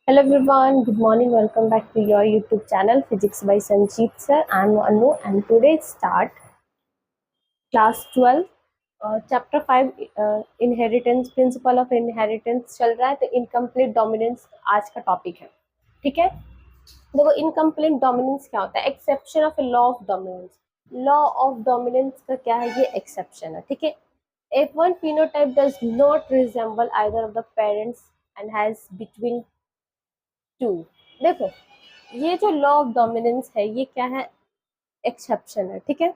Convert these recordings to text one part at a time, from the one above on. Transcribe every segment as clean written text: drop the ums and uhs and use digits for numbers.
Hello everyone, good morning. Welcome back to your YouTube channel Physics by Sanjeet sir. I'm Anu and today start class 12 chapter 5 inheritance principle of inheritance चल रहा है तो incomplete dominance आज का topic है. ठीक है, देखो इनकम्प्लीट डोमिनेंस क्या होता है. Exception of law of dominance. Law of dominance का क्या है, ये एक्सेप्शन है. ठीक है, if one phenotype does not resemble either of the parents and has between two. देखो ये जो लॉ ऑफ डोमिनेंस है ये क्या है, एक्सेप्शन है. ठीक है,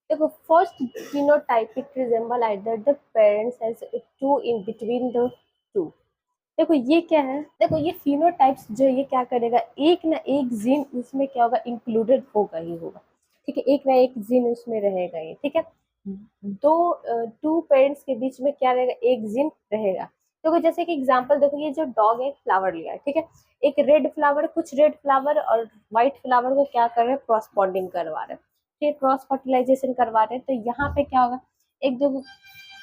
देखो first phenotypic resemble either the parents as two in between the two. देखो ये क्या है, देखो ये फिनोटाइप्स जो ये क्या करेगा, एक ना एक जीन उसमें क्या होगा, इंक्लूडेड होगा ही होगा. ठीक है, एक ना एक जीन उसमें रहेगा ये. ठीक है, दो टू पेरेंट्स के बीच में क्या रहेगा, एक जीन रहेगा. देखो जैसे कि एग्जांपल देखो, ये जो डॉग है फ्लावर लिया है. ठीक है, एक रेड फ्लावर, कुछ रेड फ्लावर और व्हाइट फ्लावर को क्या कर रहे हैं, क्रॉस बॉन्डिंग करवा रहे हैं. ठीक, क्रॉस फर्टिलाइजेशन करवा रहे हैं. तो यहाँ पे क्या होगा, एक जो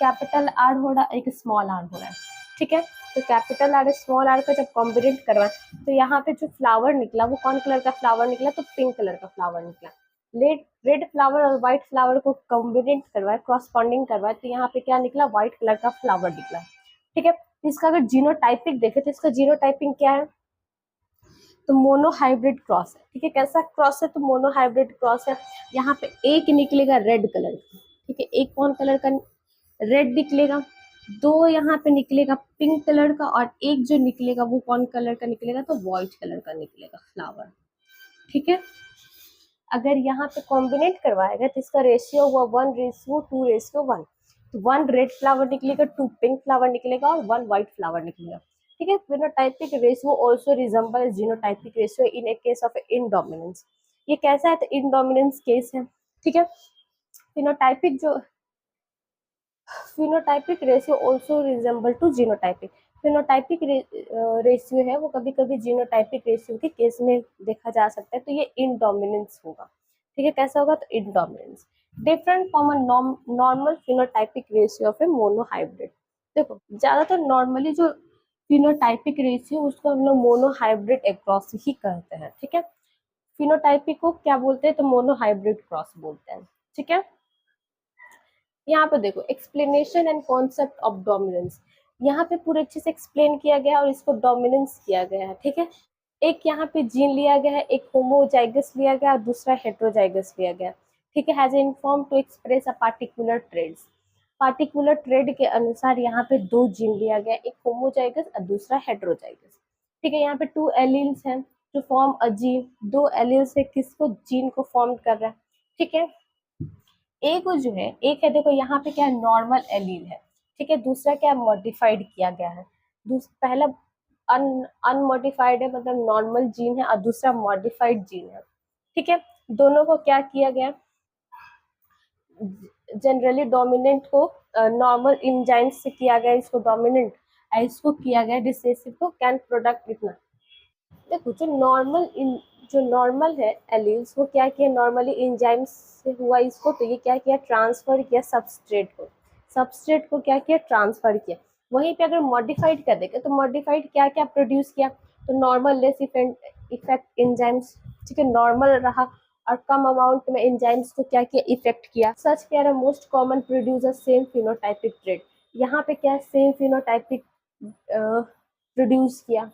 कैपिटल आर हो रहा है, एक स्मॉल आर हो रहा है. ठीक है, तो कैपिटल आर स्मॉल आर का जब कॉम्बिनेट करवाए तो यहाँ पे जो फ्लावर निकला वो कौन कलर का फ्लावर निकला, तो पिंक कलर का फ्लावर निकला. रेड फ्लावर और व्हाइट फ्लावर को कॉम्बिनेट करवाए, क्रॉसपॉन्डिंग करवाए, तो यहाँ पे क्या निकला, व्हाइट कलर का फ्लावर निकला. ठीक है, इसका अगर जीनोटाइपिक देखे तो इसका जीनोटाइपिंग क्या है, तो मोनोहाइब्रिड क्रॉस है. ठीक है, कैसा क्रॉस है, तो मोनोहाइब्रिड क्रॉस है. यहाँ पे एक निकलेगा रेड कलर का. ठीक है, एक कौन कलर का, रेड निकलेगा. दो यहाँ पे निकलेगा पिंक कलर का और एक जो निकलेगा वो कौन कलर का निकलेगा, तो व्हाइट कलर का निकलेगा फ्लावर. ठीक है, अगर यहाँ पे कॉम्बिनेट करवाएगा तो इसका रेशियो हुआ 1:2:1. तो 1 रेड फ्लावर निकलेगा, 2 पिंक फ्लावर निकलेगा और 1 व्हाइट फ्लावर निकलेगा. ठीक है, phenotypic ratio also resemble genotypic ratio in a case of incomplete dominance. ये कैसा है, तो इनडोमिनेंस केस है. ठीक है, फिनोटाइपिक जो phenotypic ratio also resemble to genotypic. Phenotypic ratio है वो कभी कभी जीनोटाइपिक रेशियो के केस में देखा जा सकता है, तो ये इनडोमिनेंस होगा. ठीक है, कैसा होगा, तो incomplete dominance different from a normal phenotypic ratio of a monohybrid. देखो ज्यादातर नॉर्मली जो फिनोटाइपिक रेशियो उसको हम लोग मोनोहाइब्रिड एक्रॉस ही कहते हैं. ठीक है, फिनोटाइपिक को क्या बोलते हैं, तो मोनोहाइब्रिड क्रॉस बोलते हैं. ठीक है, यहाँ पे देखो explanation and concept of dominance. यहाँ पे पूरे अच्छे से एक्सप्लेन किया गया और इसको डोमिनेंस किया गया है. ठीक है, एक यहाँ पे जीन लिया गया है, एक होमोजाइगस लिया गया और दूसरा हेट्रोजाइगस लिया गया. ठीक है, has inform to express a particular traits. Particular trait के अनुसार यहाँ पे दो जीन लिया गया, एक होमोजाइगस और दूसरा हेट्रोजाइगस. ठीक है, यहाँ पे 2 एलील्स हैं जो फॉर्म अ जीन. 2 एलील्स है किसको, जीन को फॉर्म कर रहा है. ठीक है, एक जो है, एक है देखो यहाँ पे क्या है, नॉर्मल एलील है. ठीक है, दूसरा क्या मॉडिफाइड किया गया है. पहला अनमॉडिफाइड है, मतलब नॉर्मल जीन है, और दूसरा मॉडिफाइड जीन है. ठीक है, दोनों को क्या किया गया, जनरली डोमिनेंट को नॉर्मल इंजाइम्स से किया गया इसको डोमिनेंट, इसको किया गया रिसेसिव को कैन प्रोडक्ट इतना. देखो जो नॉर्मल है एलील्स वो क्या किया, नॉर्मली एंजाइम्स से हुआ इसको, तो ये क्या किया, ट्रांसफर किया सबस्ट्रेट को क्या किया, ट्रांसफर किया. वहीं पे अगर मॉडिफाइड कर देगा तो मॉडिफाइड क्या क्या प्रोड्यूस किया, तो नॉर्मल लेस इफेक्ट एंजाइम्स. ठीक है, नॉर्मल रहा और कम अमाउंट में एंजाइम्स को क्या किया, इफेक्ट किया. सच क्या है, most common producer same phenotypic trade. यहाँ पे क्या सेम फिनोटाइपिक प्रोड्यूस किया.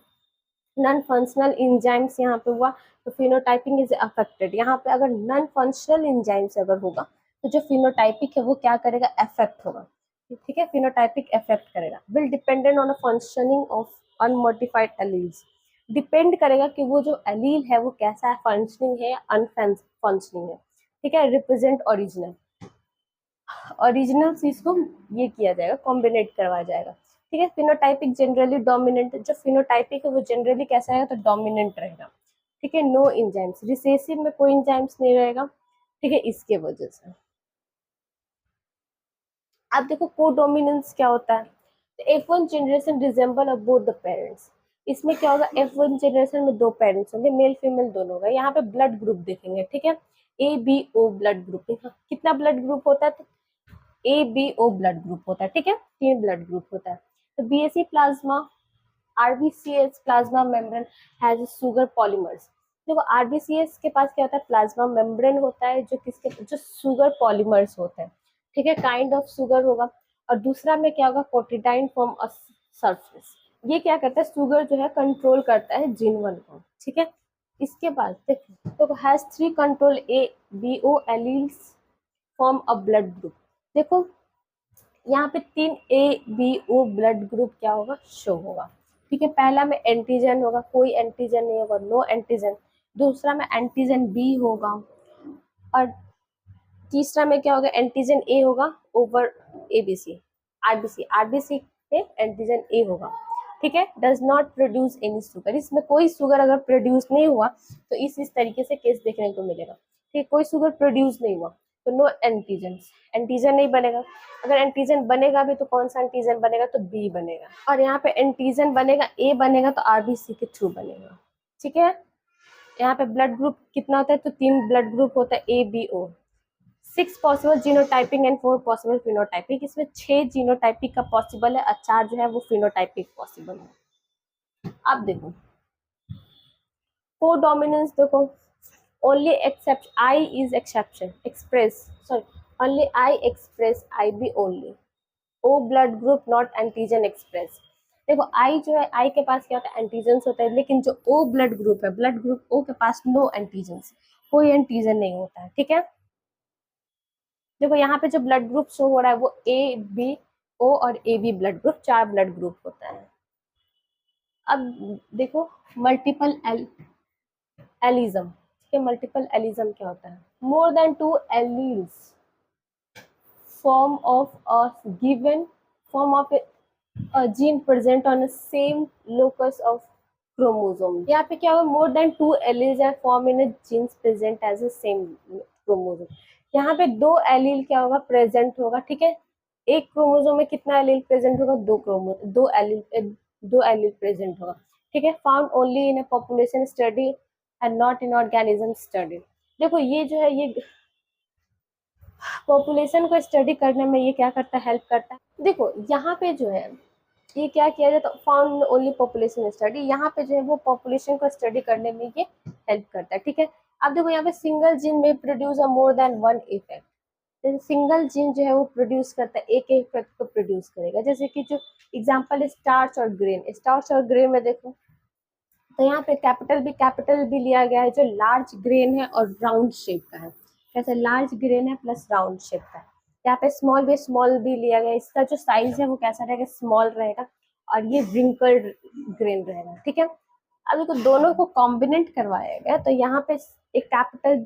नॉन फंक्शनल इंजाइम्स यहाँ पे हुआ तो फिनोटाइपिंग इज अफेक्टेड. यहाँ पे अगर नॉन फंक्शनल इंजाइम्स अगर होगा तो जो फिनोटाइपिक है वो क्या करेगा, अफेक्ट होगा. ठीक है, फिनोटाइपिक अफेक्ट करेगा. Will dependent on a functioning of unmodified alleles. Depend करेगा कि वो जो एलील है वो कैसा है, फंक्शनिंग है या अनफंक्शनिंग है. ठीक है, रिप्रेजेंट ओरिजिनल चीज को ये किया जाएगा, कॉम्बिनेट करवाया जाएगा. ठीक है, फिनोटाइपिक जनरली डोमिनेंट. जो फिनोटाइपिक है वो जनरली कैसा रहेगा, तो डोमिनेंट रहेगा. ठीक है, नो इंजाइम्स, रिसेसिव में कोई इंजाइम्स नहीं रहेगा. ठीक है, इसके वजह से अब देखो कोडोमिनेंस क्या होता है, तो F1 generation resemble of both the parents. इसमें क्या होगा, F1 जनरेशन में दो पेरेंट्स होंगे, मेल फीमेल दोनों होगा. यहाँ पे ब्लड ग्रुप देखेंगे. ठीक है, ABO ब्लड ग्रुप. कितना ब्लड ग्रुप होता है, तो ABO ब्लड ग्रुप होता है. ठीक है, 3 ब्लड ग्रुप होता है. तो BSC plasma RBCS plasma membrane has sugar polymers. देखो RBCS के पास क्या होता है, प्लाज्मा मेम्ब्रेन होता है जो सुगर पॉलीमर्स होते हैं, ठीक है, काइंड ऑफ शुगर होगा। और दूसरा में क्या होगा, कोटिडाइन फ्रॉम अ सरफेस। ये क्या करता है, शुगर जो है कंट्रोल करता है जीन 1 को, ठीक है। इसके बाद देखो तो has 3 control ABO alleles form a blood group. देखो यहाँ पे 3 ABO ब्लड ग्रुप क्या होगा, शो होगा, ठीक है। पहला में एंटीजन होगा, कोई एंटीजन नहीं होगा, नो एंटीजन। दूसरा में एंटीजन बी होगा, और तीसरा में क्या होगा, एंटीजन ए होगा ओवर ABC RBC। RBC में एंटीजन ए होगा, ठीक है। Does not produce any sugar, इसमें कोई शुगर अगर प्रोड्यूस नहीं हुआ तो इस तरीके से केस देखने को मिलेगा, ठीक। कोई शुगर प्रोड्यूस नहीं हुआ तो नो एंटीजन, एंटीजन नहीं बनेगा। अगर एंटीजन बनेगा भी तो कौन सा एंटीजन बनेगा, तो बी बनेगा। और यहाँ पे एंटीजन बनेगा, ए बनेगा तो RBC के थ्रू बनेगा, ठीक है। यहाँ पे ब्लड ग्रुप कितना होता है, तो 3 ब्लड ग्रुप होता है ABO। 6 possible genotyping and 4 possible phenotypic. इसमें 6 जीनोटाइपिक का पॉसिबल है और 4 जो है वो फिनोटाइपिक पॉसिबल है। अब देखो कोडोमिनेंस, देखो only except I is exception express, sorry, only I express IB only. O blood group not antigen express. देखो आई जो है, आई के पास क्या होता है, एंटीजन होता है, लेकिन जो ओ ब्लड ग्रुप है, ब्लड ग्रुप ओ के पास नो एंटीजन, कोई एंटीजन नहीं होता है, ठीक है। देखो यहाँ पे जो ब्लड ग्रुप शो हो रहा है वो ABO और AB blood group, 4 blood group होता है। अब देखो मल्टीपल एलिज्म, ठीक है। मल्टीपल एलिज्म क्या होता है, मोर than 2 alleles form of a given form of a gene present on the same locus of chromosome। यहाँ पे क्या होगा, more than 2 alleles are form in genes present as a same chromosome. यहाँ पे 2 allele क्या होगा, प्रेजेंट होगा, ठीक है। एक क्रोमोसोम में कितना एलील प्रेजेंट होगा, 2 एलील प्रेजेंट होगा, ठीक है। Found only in a population study and not in organism study. देखो ये जो है, ये पॉपुलेशन को स्टडी करने में ये क्या करता है, हेल्प करता है। देखो यहाँ पे जो है ये क्या किया जाए, तो फाउंड ओनली पॉपुलेशन स्टडी, यहाँ पे जो है वो पॉपुलेशन को स्टडी करने में ये हेल्प करता है, ठीक है। अब देखो यहाँ पे सिंगल जीन में प्रोड्यूस मोर देन 1 इफेक्ट। जैसे सिंगल जीन जो है वो प्रोड्यूस करता है, एक इफेक्ट को प्रोड्यूस करेगा। जैसे कि जो एग्जांपल है स्टार्च और ग्रेन, स्टार्च और ग्रेन में देखो तो यहाँ पे कैपिटल भी लिया गया है, जो लार्ज ग्रेन है और राउंड शेप का है। कैसे, लार्ज ग्रेन है प्लस राउंड शेप का है। यहाँ पे स्मॉल भी लिया गया है, इसका जो साइज है वो कैसा रहेगा, स्मॉल रहेगा, और ये रिंकल्ड ग्रेन रहेगा, ठीक है। अब देखो दोनों को कॉम्बिनेट करवाया गया तो यहाँ पे एक कैपिटल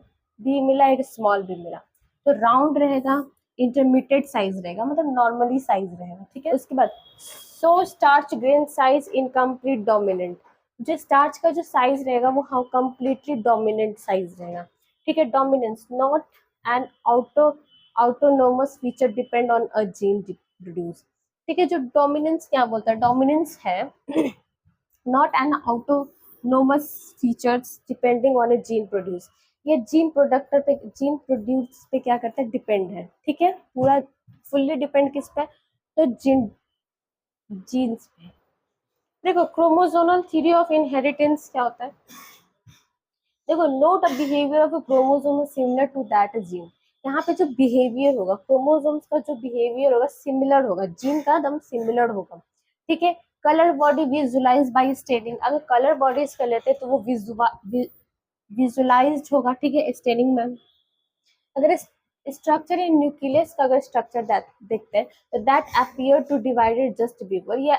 भी मिला, एक स्मॉल भी मिला, तो राउंड रहेगा, इंटरमीडिएट साइज रहेगा, मतलब नॉर्मली साइज रहेगा, ठीक है। उसके बाद so starch grain size incomplete dominant, जो स्टार्च का जो साइज रहेगा वो हाँ कम्प्लीटली डोमिनेंट साइज रहेगा, ठीक है। Dominance not an autonomous feature depend on a gene produce, ठीक है। जो डोमिनेंस क्या बोलता है, डोमिनेंस है not an autonomous features depending on A gene produce. ये जीन प्रोडक्टर पे, जीन प्रोड्यूस पे क्या करता है, डिपेंड है, ठीक है। पूरा फुल्ली डिपेंड किस पे, तो जीन्स पे। देखो क्रोमोसोमल थ्योरी ऑफ इनहेरिटेंस क्या होता है, देखो note a behaviour of a chromosome similar to that gene. यहाँ पे जो बिहेवियर होगा, क्रोमोसोम्स का जो बिहेवियर होगा सिमिलर होगा, जीन का एकदम सिमिलर होगा, ठीक है। Colour body visualise by staining, अगर कलर बॉडी इसका लेते हैं तो वो विजुलाइज होगा, ठीक है, स्टेनिंग में। अगर स्ट्रक्चर इन न्यूक्लियस का अगर स्ट्रक्चर देखते हैं तो that appear two divided just before या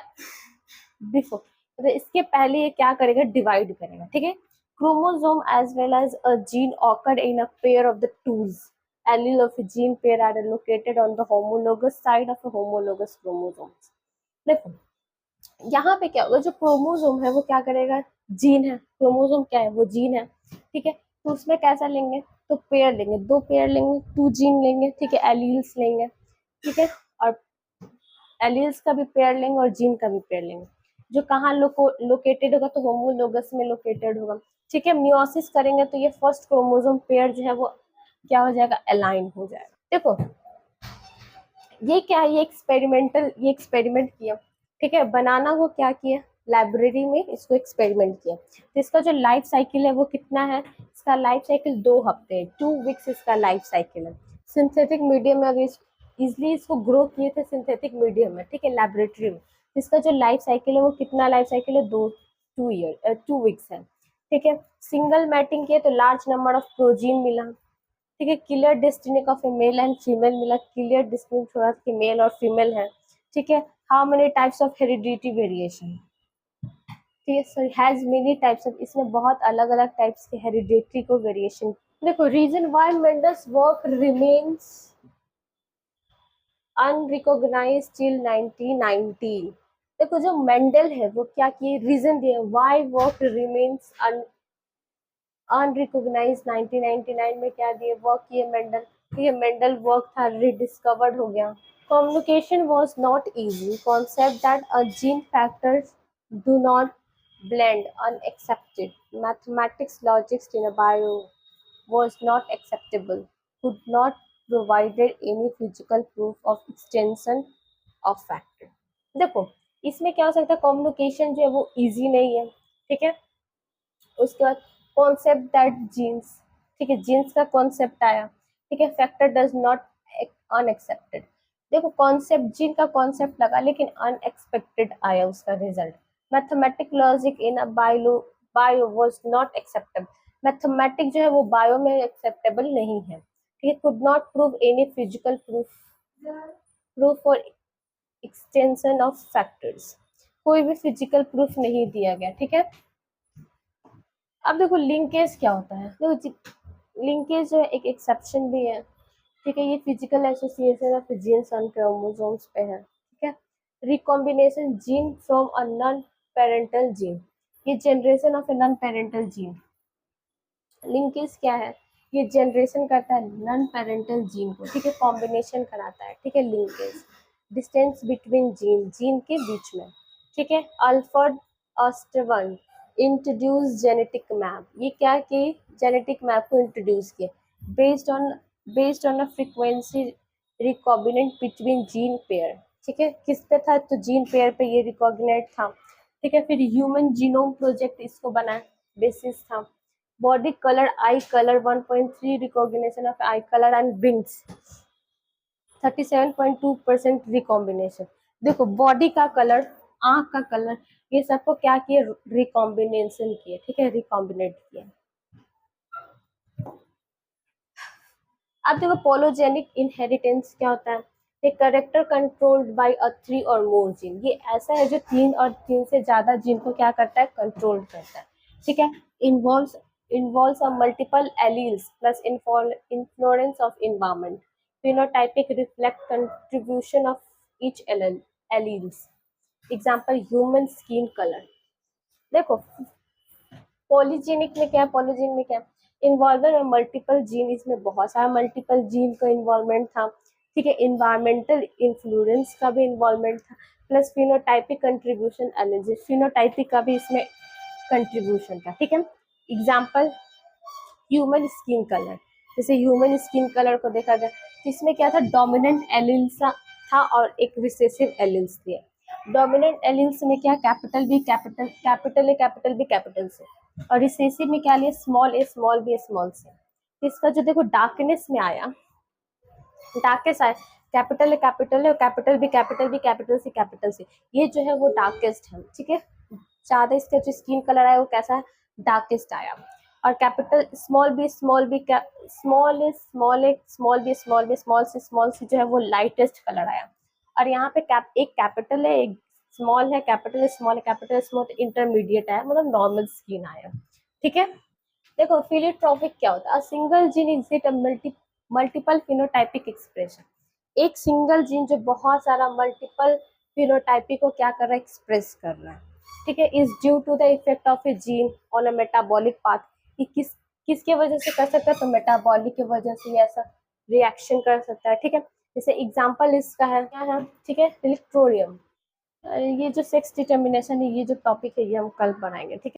बिफोर, तो इसके पहले ये क्या करेगा, डिवाइड करेगा, ठीक है। Chromosome as well as a gene occur in a pair of the tools allele of a gene pair are located on the homologous side of a homologous chromosomes। देखो यहाँ पे क्या होगा, जो क्रोमोसोम है वो क्या करेगा, जीन है, क्रोमोसोम क्या है, वो जीन है, ठीक है। तो उसमें कैसा लेंगे, तो पेयर लेंगे, 2 पेयर लेंगे, 2 जीन लेंगे, ठीक है, एलील्स लेंगे, ठीक है। और एलील्स का भी पेयर लेंगे और जीन का भी पेयर लेंगे, जो कहाँ लोकेटेड होगा, तो होमोलोगस में लोकेटेड होगा, ठीक है। मियोसिस करेंगे तो ये फर्स्ट क्रोमोसोम पेयर जो है वो क्या हो जाएगा, अलाइन हो जाएगा। देखो ये क्या है, ये एक्सपेरिमेंट किया, ठीक है। बनाना को क्या किया, लाइब्रेरी में इसको एक्सपेरिमेंट किया। तो इसका जो लाइफ साइकिल है वो कितना है, इसका लाइफ साइकिल 2 हफ्ते है, 2 वीक्स इसका लाइफ साइकिल है। सिंथेटिक मीडियम में अगर इजिली इसको ग्रो किए थे सिंथेटिक मीडियम में, ठीक है, लेबोरेटरी में। इसका जो लाइफ साइकिल है वो कितना लाइफ साइकिल है, 2 वीक्स है, ठीक है। सिंगल मैटिंग किए तो लार्ज नंबर ऑफ प्रोजीन मिला, ठीक है। Clear distinct of A male and female मिला, क्लियर डिस्टिंक्ट थोड़ा कि मेल और फीमेल है, ठीक है। How many types of heredity variation, ठीक है, so has many types of, इसमें बहुत अलग अलग टाइप्स के हेरिडिटी को वेरिएशन। देखो reason why Mendel's work remains unrecognised till 1990। देखो जो मेंडल है वो क्या किए, रीजन दिए व्हाई वर्क रिमेन्स अनरिकॉग्नाइज्ड 1999 में, क्या दिए, वर्क किए मेंडल, ये मेंडल वर्क था रिडिस्कवर्ड हो गया। Communication was not easy. Concept that a gene factors do not blend unaccepted. Mathematics logics in a bio was not acceptable. Could not provided any physical proof of extension of factor. देखो इसमें क्या हो सकता है, communication जो है वो easy नहीं है, ठीक है। उसके बाद कॉन्सेप्ट दैट जीन्स, ठीक है, जीन्स का कॉन्सेप्ट आया, ठीक है। फैक्टर डज नॉट अनएक्सेप्टेड, देखो कॉन्सेप्ट जीन का कॉन्सेप्ट लगा लेकिन अनएक्सपेक्टेड आया उसका result. Mathematic logic in a bio was not acceptable, mathematic जो है वो बायो में एक्सेप्टेबल नहीं है, ठीक है। Could not prove any physical proof for extension of factors, कोई भी फिजिकल प्रूफ नहीं दिया गया, ठीक है। अब देखो लिंकेज क्या होता है, देखो लिंकेज जो है एक एक्सेप्शन भी है, ठीक है। ये physical association of genes on chromosomes पे है, ठीक है। Recombination gene from a non parental gene, ये generation of a non parental gene. Linkage क्या है, ये जनरेशन करता है नॉन पेरेंटल जीन को, ठीक है, कॉम्बिनेशन कराता है, ठीक है। Linkage distance between gene, gene के बीच में, ठीक है। अल्फ्रेड ऑस्टवन इंट्रोड्यूस जेनेटिक मैप, ये क्या कि जेनेटिक मैप को इंट्रोड्यूस किया based on a frequency recombinant between gene pair, ठीक है। किस पे था, तो जीन पेयर पे ये रिकॉग्नेट था, ठीक है। फिर ह्यूमन जीनोम प्रोजेक्ट इसको बना बेसिस था। Body colour I colour 1.3 recognition of I colour and wings 37.2% recombination. देखो बॉडी का कलर, आंख का कलर, ये सबको क्या किए, रिकॉम्बिनेशन किए, ठीक है, रिकॉम्बिनेट किया। अब देखो पोलोजेनिक इनहेरिटेंस क्या होता है, एक करेक्टर कंट्रोल्ड बाय अ 3 और मोर जीन, ये ऐसा है जो 3 और 3 से ज्यादा जीन को क्या करता है, कंट्रोल करता है, ठीक है। Involves a multiple alleles plus influence of environment, phenotypic reflect contribution of each alleles, example human skin color। देखो पॉलीजेनिक में क्या है, पॉलीजेनिक में क्या है, इन्वॉल्वमेंट में मल्टीपल जीन, इसमें बहुत सारा मल्टीपल जीन का इन्वॉल्वमेंट था, ठीक है। इन्वायरमेंटल इन्फ्लुएंस का भी इन्वॉल्वमेंट था, plus phenotypic contribution analysis, phenotypic का भी इसमें कंट्रीब्यूशन था, ठीक है। एग्जाम्पल ह्यूमन स्किन कलर, जैसे ह्यूमन स्किन कलर को देखा गया, इसमें क्या था, डोमिनेंट एलील्स था और एक रिसेसिव एलील्स थे। डोमिनेंट एलील्स में क्या, capital B capital, capital A capital B capital से, और रिसेसिव में क्या लिया, small A small B small से। इसका जो देखो डार्कनेस में आया, डार्केस्ट आया, कैपिटल है कैपिटल है, capital B capital B capital से कैपिटल से, ये जो है वो डार्केस्ट है, ठीक है। ज्यादा इसका जो स्किन कलर आया वो कैसा है, डार्केस्ट आया। और capital small B small B small A small A small B small B small C जो है वो लाइटेस्ट कलर आया। और यहाँ पे एक कैपिटल है, एक स्मॉल है, कैपिटल है, स्मॉल है, कैपिटल स्मॉल, इंटरमीडिएट आया, मतलब नॉर्मल स्किन आया, ठीक है। देखो फिलिट्रॉपिक क्या होता है, single gene exit multiple phenotypic expression, एक सिंगल जीन जो बहुत सारा मल्टीपल फिनोटाइपिक को क्या कर रहा है, एक्सप्रेस कर रहा है, ठीक है। Is due to the effect of a gene on a metabolic path, कि किसके वजह से कर सकता है, तो मेटाबॉलिक की वजह से ऐसा रिएक्शन कर सकता है, ठीक है। जैसे एग्जांपल इसका है क्या है, ठीक है, इलेक्ट्रोनियम। ये जो सेक्स डिटर्मिनेशन है, ये जो टॉपिक है ये हम कल बनाएंगे, ठीक है।